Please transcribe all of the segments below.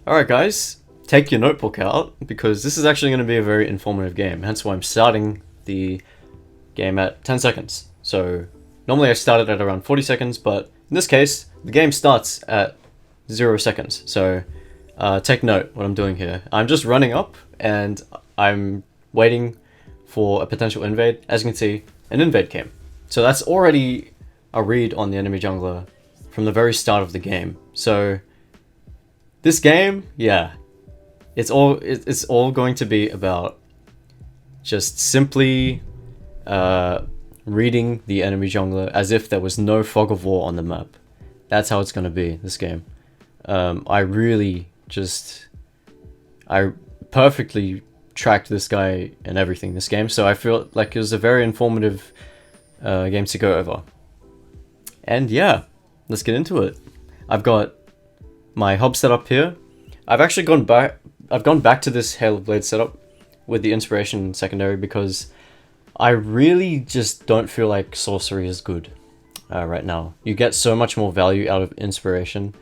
Alright guys, take your notebook out because this is actually going to be a very informative game, hence why I'm starting the game at 10 seconds. So normally I started at around 40 seconds, but in this case the game starts at 0 seconds. So take note what I'm doing here. I'm just running up and I'm waiting for a potential invade. As you can see, an invade came. So that's already a read on the enemy jungler from the very start of the game. So this game, yeah, it's all going to be about just simply reading the enemy jungler as if there was no fog of war on the map. That's how it's going to be, this game. I perfectly tracked this guy and everything this game, so I feel like it was a very informative game to go over. And yeah, let's get into it. I've got my hub setup here. I've actually gone back to this Hail of Blades setup with the inspiration secondary because I really just don't feel like sorcery is good right now. You get so much more value out of inspiration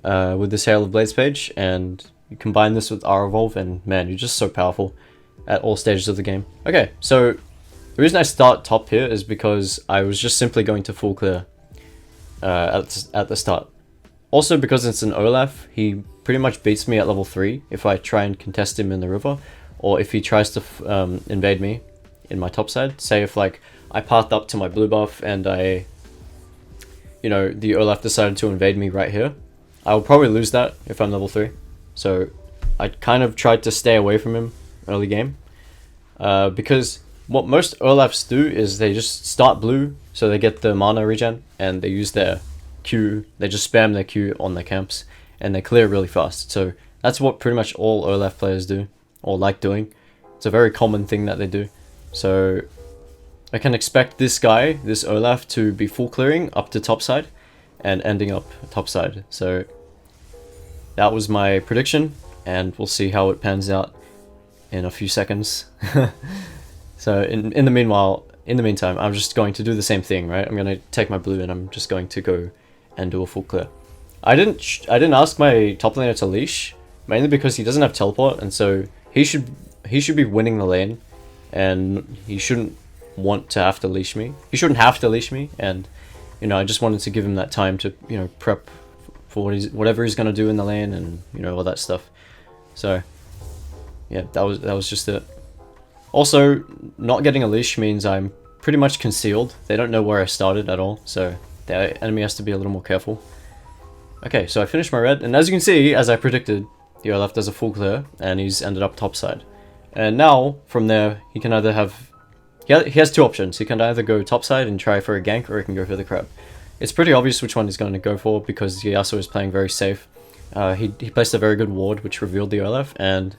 with this Hail of Blades page, and you combine this with R-Evolve and man, you're just so powerful at all stages of the game. Okay, so the reason I start top here is because I was just simply going to full clear at the start. Also, because it's an Olaf, he pretty much beats me at level 3 if I try and contest him in the river, or if he tries to invade me in my top side. Say if like I pathed up to my blue buff and the Olaf decided to invade me right here, I'll probably lose that if I'm level 3. So I kind of tried to stay away from him early game, because what most Olafs do is they just start blue, so they get the mana regen, and they use their Q, they just spam their Q on their camps, and they clear really fast. So that's what pretty much all Olaf players do, or like doing. It's a very common thing that they do. So I can expect this guy, this Olaf, to be full clearing up to top side, and ending up top side. So that was my prediction, and we'll see how it pans out in a few seconds. So in the meantime, I'm just going to do the same thing, right? I'm going to take my blue and I'm just going to go and do a full clear. I didn't ask my top laner to leash, mainly because he doesn't have teleport, and so he should be winning the lane, and he shouldn't want to have to leash me. He shouldn't have to leash me, and I just wanted to give him that time to prep for whatever he's gonna do in the lane, and all that stuff. So yeah, that was just it. Also, not getting a leash means I'm pretty much concealed. They don't know where I started at all, so the enemy has to be a little more careful. Okay, so I finished my red, and as you can see, as I predicted, the Olaf does a full clear, and he's ended up topside. And now, from there, he can either have... He has two options. He can either go topside and try for a gank, or he can go for the crab. It's pretty obvious which one he's going to go for, because Yasuo is playing very safe. He placed a very good ward, which revealed the Olaf, and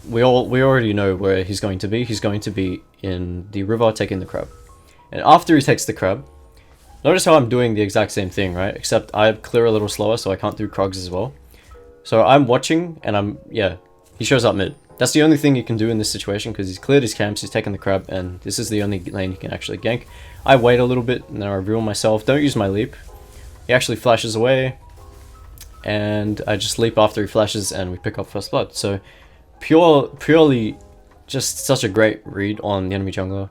we already know where he's going to be. He's going to be in the river taking the crab. And after he takes the crab, notice how I'm doing the exact same thing, right? Except I clear a little slower, so I can't do Krogs as well. So I'm watching, and he shows up mid. That's the only thing he can do in this situation, because he's cleared his camps, he's taken the crab, and this is the only lane he can actually gank. I wait a little bit, and then I reveal myself. Don't use my leap. He actually flashes away, and I just leap after he flashes, and we pick up first blood. So purely just such a great read on the enemy jungler.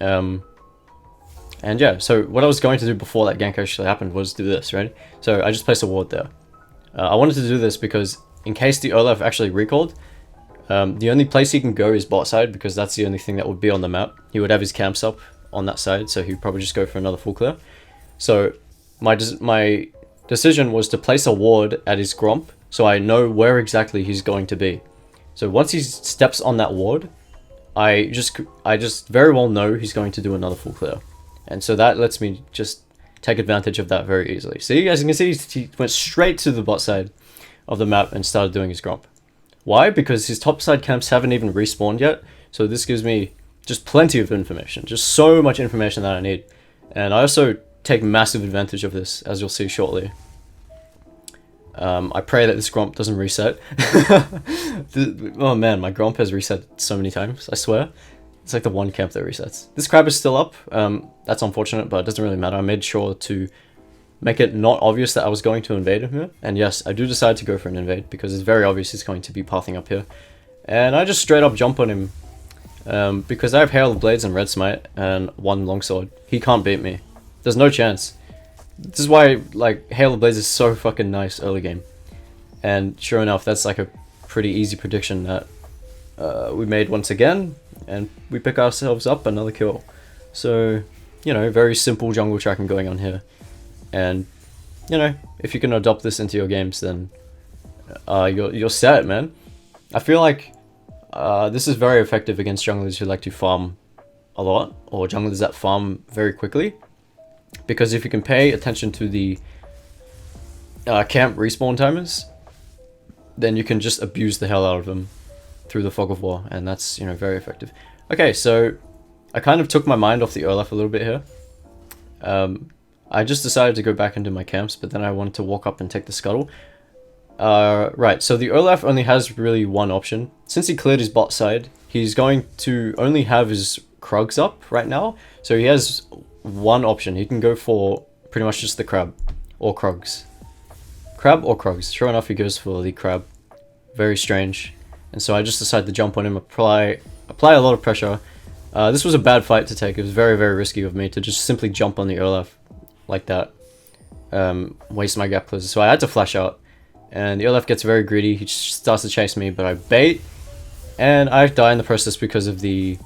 And yeah, so what I was going to do before that gank actually happened was do this, right? So I just placed a ward there. I wanted to do this because in case the Olaf actually recalled, the only place he can go is bot side, because that's the only thing that would be on the map. He would have his camps up on that side, so he'd probably just go for another full clear. So my decision was to place a ward at his gromp, so I know where exactly he's going to be. So once he steps on that ward, I just very well know he's going to do another full clear. And so that lets me just take advantage of that very easily. See, as you can see, he went straight to the bot side of the map and started doing his gromp. Why? Because his top side camps haven't even respawned yet, so this gives me just plenty of information, just so much information that I need. And I also take massive advantage of this, as you'll see shortly. I pray that this gromp doesn't reset. Oh man, my gromp has reset so many times, I swear. It's like the one camp that resets. This crab is still up. That's unfortunate, but it doesn't really matter. I made sure to make it not obvious that I was going to invade him here. And yes, I do decide to go for an invade because it's very obvious he's going to be pathing up here. And I just straight up jump on him because I have Hail of Blades and Red Smite and 1 Longsword. He can't beat me. There's no chance. This is why like Hail of Blades is so fucking nice early game. And sure enough, that's like a pretty easy prediction that we made once again, and we pick ourselves up another kill. So, you know, very simple jungle tracking going on here. And, you know, if you can adopt this into your games, then you're set, man. I feel like this is very effective against junglers who like to farm a lot, or junglers that farm very quickly. Because if you can pay attention to the camp respawn timers, then you can just abuse the hell out of them through the Fog of War, and that's, you know, very effective. Okay, so I kind of took my mind off the Olaf a little bit here. I just decided to go back into my camps, but then I wanted to walk up and take the scuttle. Right, so the Olaf only has really one option. Since he cleared his bot side, he's going to only have his Krugs up right now. So he has one option. He can go for pretty much just the crab or Krugs. Crab or Krugs. Sure enough, he goes for the crab. Very strange. And so I just decided to jump on him, apply a lot of pressure. This was a bad fight to take. It was very, very risky of me to just simply jump on the Olaf like that. Waste my gap closes. So I had to flash out. And the Olaf gets very greedy. He just starts to chase me, but I bait. And I die in the process because of the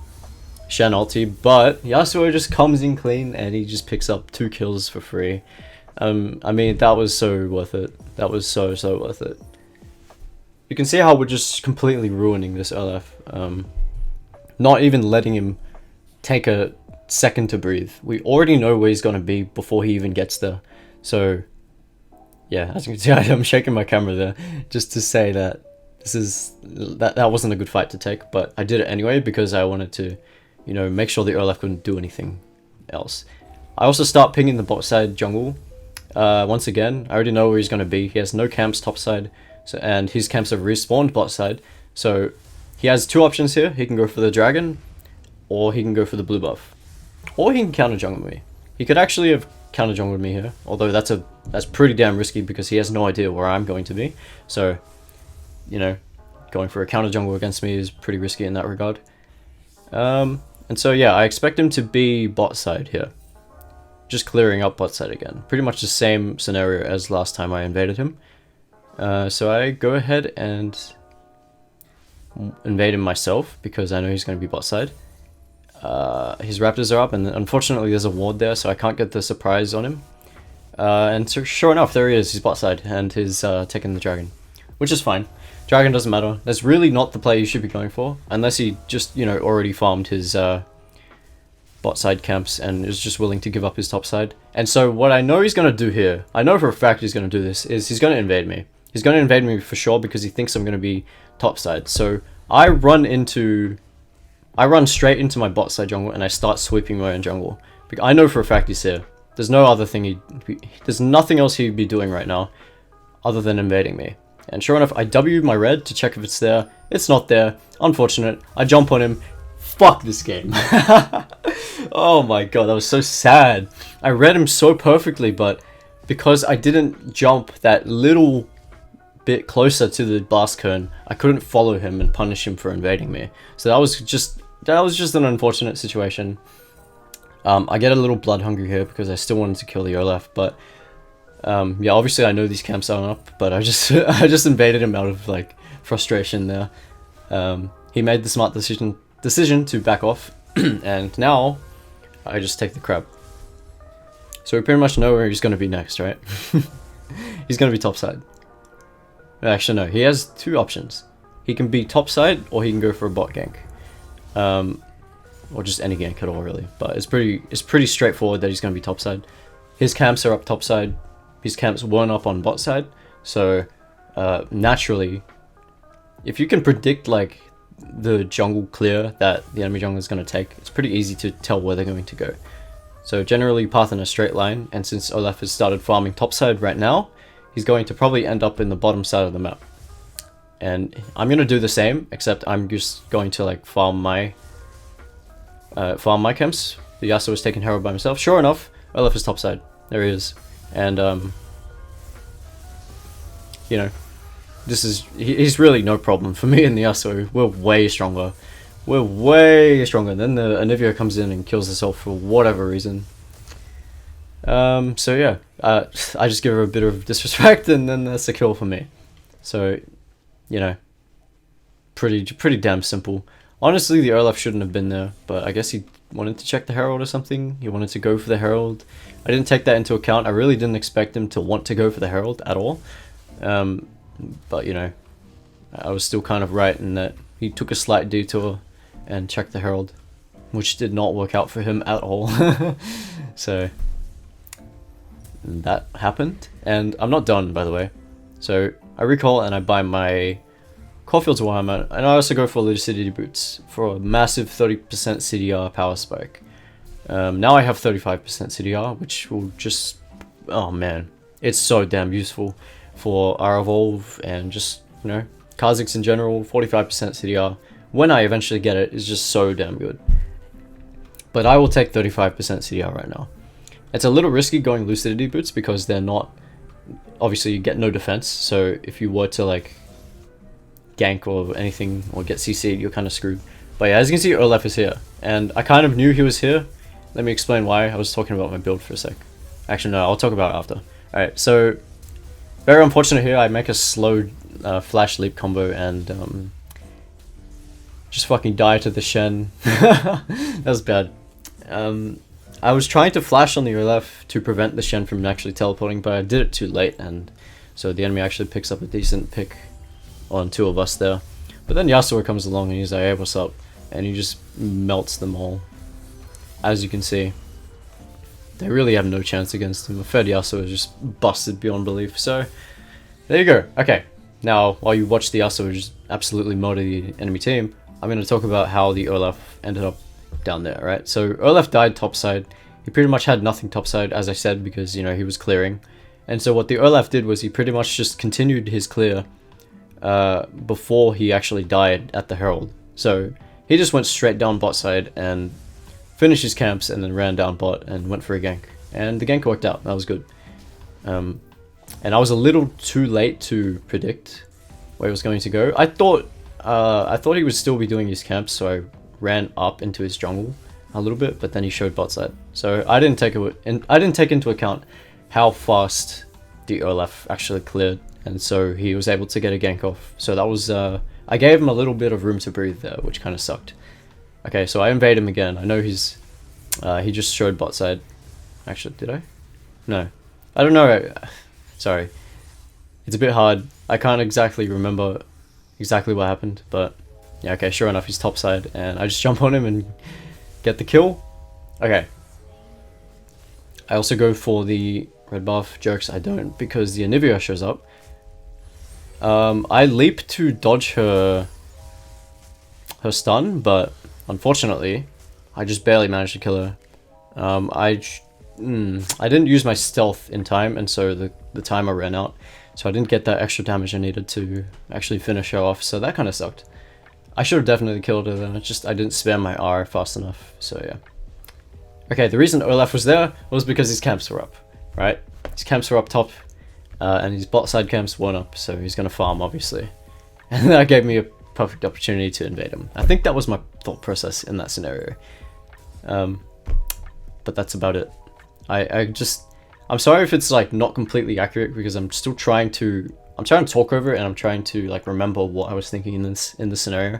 Shen ulti. But Yasuo just comes in clean and he just picks up 2 kills for free. I mean, that was so worth it. That was so worth it. You can see how we're just completely ruining this Olaf. Not even letting him take a second to breathe. We already know where he's going to be before he even gets there. So, yeah, as you can see, I'm shaking my camera there just to say that that wasn't a good fight to take, but I did it anyway because I wanted to, you know, make sure the Olaf couldn't do anything else. I also start pinging the bot side jungle. Once again, I already know where he's going to be. He has no camps top side, so, and his camps have respawned bot side. So he has 2 options here. He can go for the dragon, or he can go for the blue buff, or he can counter jungle me. He could actually have counter jungled me here, although that's pretty damn risky because he has no idea where I'm going to be. So, you know, going for a counter jungle against me is pretty risky in that regard. And so yeah, I expect him to be bot side here. Just clearing up bot side again. Pretty much the same scenario as last time I invaded him. So I go ahead and invade him myself because I know he's going to be bot side. His raptors are up, and unfortunately there's a ward there, so I can't get the surprise on him. And so sure enough, there he is, he's bot side, and he's taking the dragon. Which is fine. Dragon doesn't matter. That's really not the play you should be going for, unless he just, you know, already farmed his bot side camps and is just willing to give up his top side. And so what I know he's going to do here, I know for a fact he's going to do this, is he's going to invade me. He's going to invade me for sure because he thinks I'm going to be top side. So I run straight into my bot side jungle and I start sweeping my own jungle. Because I know for a fact he's here. There's no other thing there's nothing else he'd be doing right now other than invading me. And sure enough, I W my red to check if it's there. It's not there. Unfortunate. I jump on him. Fuck this game. Oh my god, that was so sad. I read him so perfectly, but because I didn't jump that little bit closer to the blast cone, I couldn't follow him and punish him for invading me. So that was just an unfortunate situation. I get a little blood hungry here because I still wanted to kill the Olaf, but yeah, obviously I know these camps aren't up, but I just invaded him out of like frustration there. He made the smart decision to back off, and now I just take the crab. So we pretty much know where he's going to be next, right? He's going to be topside. Actually, no, he has 2 options. He can be topside, or he can go for a bot gank. Or just any gank at all, really. But it's pretty straightforward that he's going to be topside. His camps are up topside. His camps weren't up on bot side. So, naturally, if you can predict, like, the jungle clear that the enemy jungle is going to take, it's pretty easy to tell where they're going to go. So generally path in a straight line, and since Olaf has started farming topside right now, he's going to probably end up in the bottom side of the map. And I'm going to do the same, except I'm just going to like farm my camps. The Yasuo is taking Herald by himself. Sure enough, Olaf is topside. There he is. And you know, he's really no problem for me and the Yasuo. We're way stronger. We're way stronger. Then the Anivia comes in and kills herself for whatever reason. So yeah, I just give her a bit of disrespect, and then that's a kill for me. So, you know, pretty damn simple. Honestly, the Olaf shouldn't have been there, but I guess he wanted to check the Herald or something. He wanted to go for the Herald. I didn't take that into account. I really didn't expect him to want to go for the Herald at all. But you know, I was still kind of right in that he took a slight detour and checked the Herald, which did not work out for him at all. So that happened, and I'm not done, by the way. So I recall and I buy my Caulfield's Warhammer, and I also go for Lucidity Boots for a massive 30% CDR power spike. Now I have 35% CDR, which will just, oh man, it's so damn useful for our Evolve and just, you know, Kha'Zix in general. 45% CDR, when I eventually get it, is just so damn good. But I will take 35% CDR right now. It's a little risky going Lucidity Boots because they're not, obviously you get no defense, so if you were to like gank or anything or get CC'd, you're kind of screwed. But yeah, as you can see, Olaf is here, and I kind of knew he was here. Let me explain why. I was talking about my build for a sec. Actually no, I'll talk about it after. Alright, so very unfortunate here. I make a slow flash leap combo and just fucking die to the Shen. That was bad. I was trying to flash on the Olaf to prevent the Shen from actually teleporting, but I did it too late, and so the enemy actually picks up a decent pick on two of us there. But then Yasuo comes along and he's like, hey, what's up? And he just melts them all. As you can see, they really have no chance against him. A fed Yasuo is just busted beyond belief. So there you go. Okay, now while you watch the Yasuo just absolutely murder the enemy team, I'm going to talk about how the Olaf ended up down there, right? So Olaf died topside. He pretty much had nothing topside, as I said, because, you know, he was clearing. And so what the Olaf did was he pretty much just continued his clear before he actually died at the Herald. So he just went straight down bot side and finished his camps and then ran down bot and went for a gank. And the gank worked out. That was good. And I was a little too late to predict where he was going to go. I thought he would still be doing his camps, so I ran up into his jungle a little bit, but then he showed bot side. So I didn't take into account how fast the Olaf actually cleared, and so he was able to get a gank off. So that was I gave him a little bit of room to breathe there, which kind of sucked. Okay, so I invade him again. I know he's he just showed bot side. Actually, did I? No, I don't know. Sorry, it's a bit hard. I can't exactly remember exactly what happened, but yeah, okay, sure enough, he's topside, and I just jump on him and get the kill. Okay. I also go for the red buff. Jokes, I don't, because the Anivia shows up. I leap to dodge her stun, but unfortunately, I just barely managed to kill her. I didn't use my stealth in time, and so the timer ran out. So I didn't get that extra damage I needed to actually finish her off, so that kind of sucked. I should have definitely killed her then, it's just I didn't spam my R fast enough, so yeah. Okay, the reason Olaf was there was because his camps were up, right? His camps were up top, and his bot side camps weren't up, so he's gonna farm, obviously. And that gave me a perfect opportunity to invade him. I think that was my thought process in that scenario. But that's about it. I'm sorry if it's like not completely accurate, because I'm still trying to talk over it, and I'm trying to like remember what I was thinking in this scenario.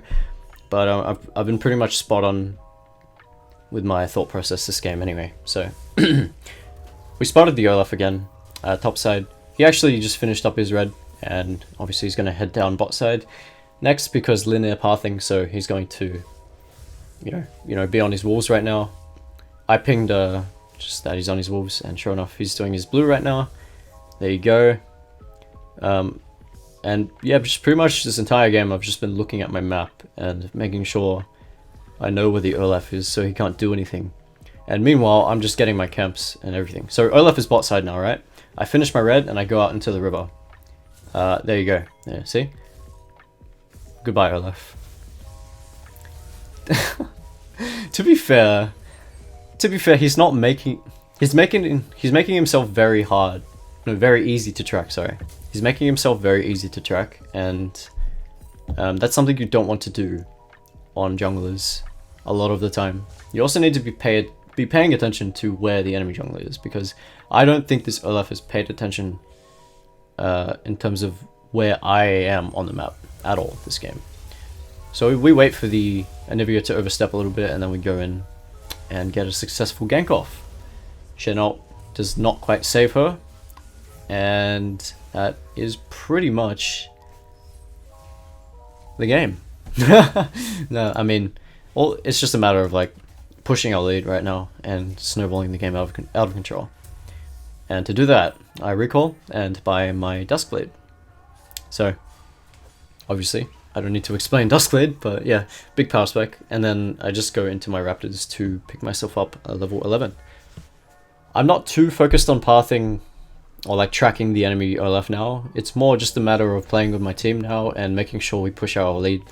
But I've been pretty much spot on with my thought process this game anyway. So we spotted the Olaf again, top side. He actually just finished up his red, and obviously he's gonna head down bot side next because linear pathing. So he's going to, you know, be on his wolves right now. I pinged just that he's on his wolves, and sure enough, he's doing his blue right now. There you go. And yeah, just pretty much this entire game, I've just been looking at my map and making sure I know where the Olaf is, so he can't do anything. And meanwhile, I'm just getting my camps and everything. So Olaf is bot side now, right? I finish my red and I go out into the river. There you go. Yeah, see? Goodbye, Olaf. To be fair, he's not making He's making himself very hard, no, very easy to track. Sorry, he's making himself very easy to track, and that's something you don't want to do on junglers a lot of the time. You also need to be paying attention to where the enemy jungler is, because I don't think this Olaf has paid attention in terms of where I am on the map at all this game. So we wait for the Anivia to overstep a little bit, and then we go in and get a successful gank off. Chenault does not quite save her, and that is pretty much the game. No, I mean, it's just a matter of like pushing our lead right now and snowballing the game out of control. And to do that, I recall and buy my Duskblade. So, obviously, I don't need to explain Duskblade, but yeah, big power spec. And then I just go into my Raptors to pick myself up a level 11. I'm not too focused on pathing or like tracking the enemy Olaf now. It's more just a matter of playing with my team now and making sure we push our lead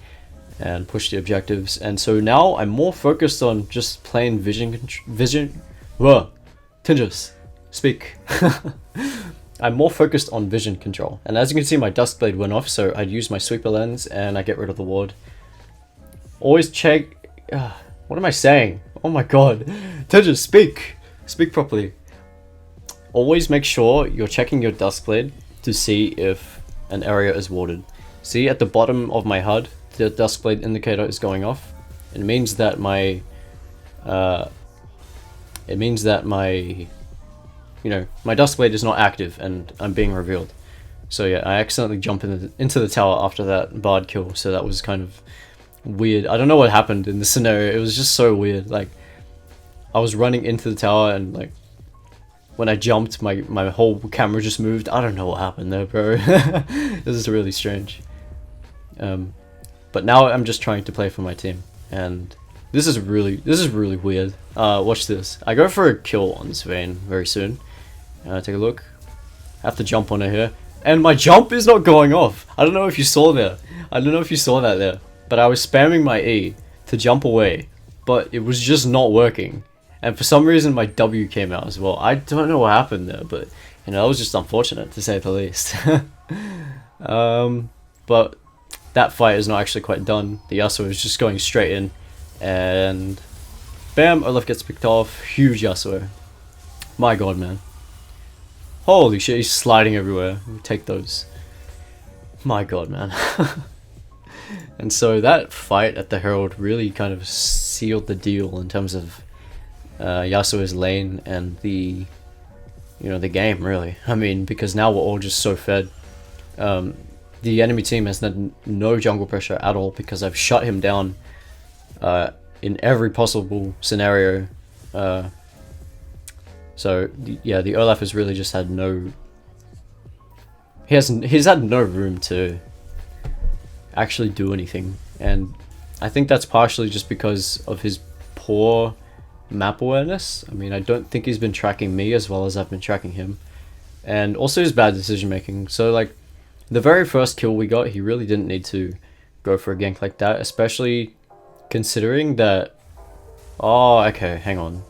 and push the objectives. And so now I'm more focused on just playing Whoa, Tinjus, speak. I'm more focused on vision control. And as you can see, my Duskblade went off, so I'd use my sweeper lens and I get rid of the ward. Always check. What am I saying? Oh my god. Tinjus, speak. Speak properly. Always make sure you're checking your Duskblade to see if an area is warded. See at the bottom of my HUD, the Duskblade indicator is going off. It means that my my Duskblade is not active and I'm being revealed. So yeah, I accidentally jumped into the tower after that Bard kill, so that was kind of weird. I don't know what happened in this scenario. It was just so weird. Like, I was running into the tower and like when I jumped, my whole camera just moved. I don't know what happened there, bro. This is really strange. But now I'm just trying to play for my team, and this is really weird. Watch this. I go for a kill on this Vayne very soon. Take a look. I have to jump on her here, and my jump is not going off. I don't know if you saw that. I don't know if you saw that there, but I was spamming my E to jump away, but it was just not working. And for some reason, my W came out as well. I don't know what happened there, but you know, that was just unfortunate to say the least. But that fight is not actually quite done. The Yasuo is just going straight in, and bam, Olaf gets picked off. Huge Yasuo. My god, man. Holy shit, he's sliding everywhere. Take those. My god, man. And so that fight at the Herald really kind of sealed the deal in terms of Yasuo's lane and the game, really. I mean, because now we're all just so fed. The enemy team has no jungle pressure at all because I've shut him down in every possible scenario. So yeah, the Olaf has really just had no. He's had no room to actually do anything, and I think that's partially just because of his poor map awareness. I mean, I don't think he's been tracking me as well as I've been tracking him, and also his bad decision making. So like, the very first kill we got, he really didn't need to go for a gank like that, especially considering that. Oh, okay, hang on.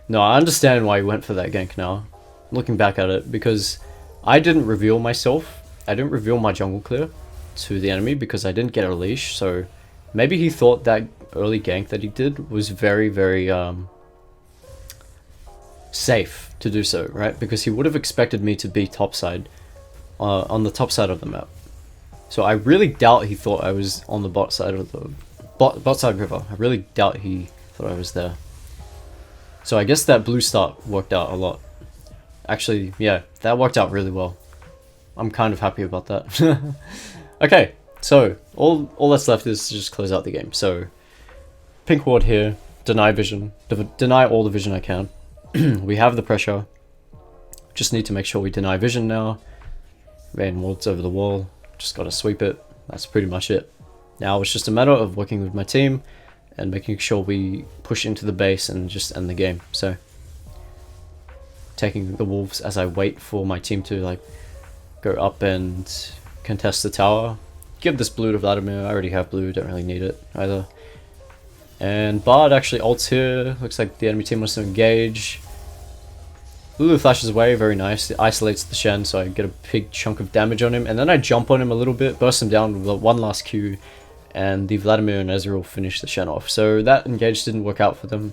No, I understand why he went for that gank now, looking back at it, because I didn't reveal myself. I didn't reveal my jungle clear to the enemy because I didn't get a leash, so maybe he thought that early gank that he did was very, very safe to do so, right? Because he would have expected me to be topside, on the top side of the map. So I really doubt he thought I was on the bot side of the bot side river. I really doubt he thought I was there. So I guess that blue start worked out a lot. Actually, yeah, that worked out really well. I'm kind of happy about that. Okay, so all that's left is to just close out the game. So pink ward here, deny vision, deny all the vision I can. We have the pressure. Just need to make sure we deny vision now. Vayne wards over the wall. Just gotta sweep it. That's pretty much it. Now it's just a matter of working with my team and making sure we push into the base and just end the game. So taking the wolves as I wait for my team to like go up and contest the tower. Give this blue to Vladimir. I already have blue, don't really need it either. And Bard actually ults here. Looks like the enemy team wants to engage. Lulu flashes away, very nice. It isolates the Shen, so I get a big chunk of damage on him, and then I jump on him a little bit, burst him down with one last Q, and the Vladimir and Ezreal finish the Shen off. So that engage didn't work out for them,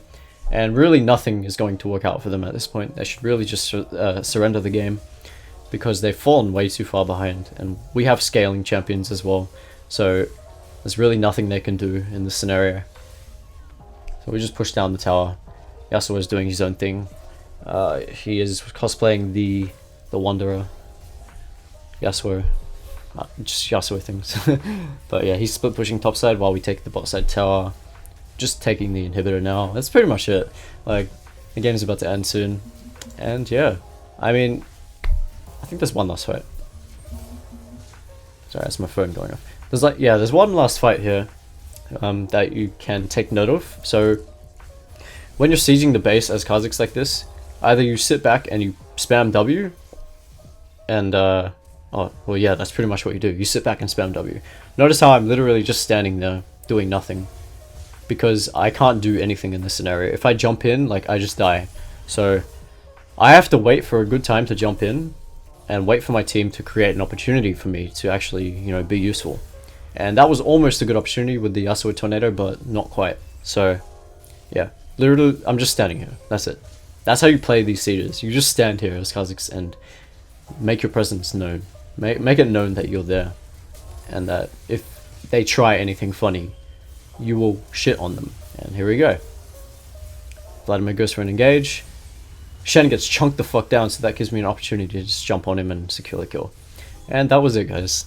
and really nothing is going to work out for them at this point. They should really just surrender the game, because they've fallen way too far behind, and we have scaling champions as well, so there's really nothing they can do in this scenario. So we just push down the tower. Yasuo is doing his own thing. He is cosplaying the Wanderer. Yasuo. Just Yasuo things. But yeah, he's split pushing topside while we take the bot side tower. Just taking the inhibitor now. That's pretty much it. Like, the game's about to end soon. And yeah, I mean, I think there's one last fight. Sorry, that's my phone going off. There's one last fight here that you can take note of. So when you're sieging the base as Kha'Zix like this, either you sit back and you spam W, and oh well, yeah, that's pretty much what you do. You sit back and spam W. Notice how I'm literally just standing there doing nothing, because I can't do anything in this scenario. If I jump in, like, I just die. So I have to wait for a good time to jump in and wait for my team to create an opportunity for me to actually, you know, be useful. And that was almost a good opportunity with the Yasuo Tornado, but not quite. So yeah, literally I'm just standing here. That's it. That's how you play these sieges. You just stand here as Kha'Zix and make your presence known. Make it known that you're there, and that if they try anything funny, you will shit on them. And here we go. Vladimir goes for an engage. Shen gets chunked the fuck down, so that gives me an opportunity to just jump on him and secure the kill. And that was it, guys.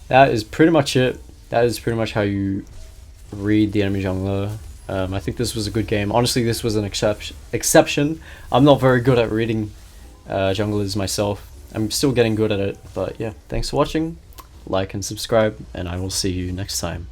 That is pretty much it. That is pretty much how you read the enemy jungler. I think this was a good game. Honestly, this was an exception. I'm not very good at reading junglers myself. I'm still getting good at it. But yeah, thanks for watching. Like and subscribe, and I will see you next time.